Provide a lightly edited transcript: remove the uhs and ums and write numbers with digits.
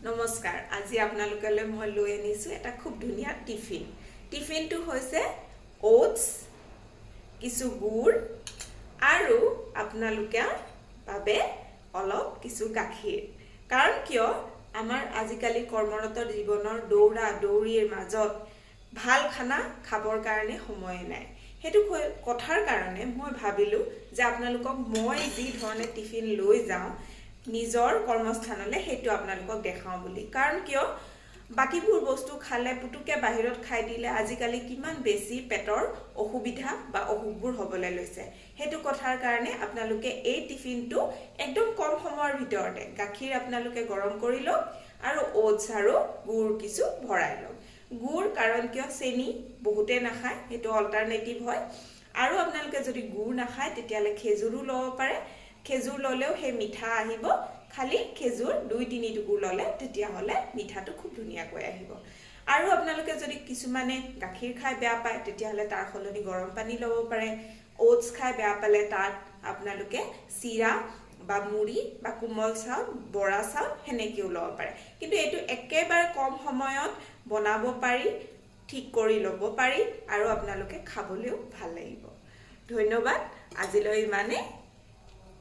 নমস্কাৰ আজি আপোনালোকলৈ মই লৈ আনিছো এটা খুব ধুনীয়া টিফিন টিফিনটো হৈছে ওটছ কিছু গুড় আৰু আপোনালোকৰ বাবে অলপ কিছু গাখীৰ কাৰণ কিয় আমাৰ আজিকালি কৰ্মৰত জীৱনৰ দৌৰা দৌৰিৰ মাজত ভাল খানা খাবৰ কাৰণে সময় নাই হেতু কথাৰ কাৰণে মই ভাবিলো যে আপোনালোকক মই যি ধৰণে টিফিন লৈ যাওঁ নিজৰ কৰ্মস্থানলৈ হেতু আপোনালোকক দেখাও বুলি কাৰণ কিয় বাকিবোৰ বস্তু খালে পুতুকে বাহিৰত খাই দিলে আজিকালি কিমান বেছি পেটৰ অসুবিধা বা অসুখবোৰ হ'বলৈ লৈছে হেতু কথাৰ কাৰণে আপোনালোকে এই টিফিনটো একদম কম সময়ৰ ভিতৰতে গাখীৰ আপোনালোকে গৰম কৰি লওক আৰু ওটছ আৰু গুড় কিছু ভৰাই লওক গুড় কাৰণ কিয় চেনি বহুতে নাখায় হেতু অল্টাৰনেটিভ হয় আৰু আপোনালোকে যদি গুড় নাখায় তেতিয়ালে খেজুৰো লব পাৰে খেজুৰ ললেও হে মিঠা আহিব খালি খেজুৰ 2-3 টুকুৰ ললে তেতিয়া হলে মিঠাটো খুব ধুনিয়াকৈ আহিব আৰু আপোনালোকে যদি কিছুমানে গাখীৰ খাই বেয়া পায় তেতিয়া হলে তাৰ খলনি গৰম পানী লব পাৰে ওটছ খাই বেয়া পালে তাত আপোনালোকে চিৰা বা মুড়ি বা কোমল চাউল বৰা চাউল হেনেকেও লব পাৰে কিন্তু এটো একেবাৰে কম সময়ত বনাব পাৰি ঠিক কৰি লব পাৰি আৰু আপোনালোকে খাবলৈও ভাল লাগিব ধন্যবাদ আজিলৈ ইমানে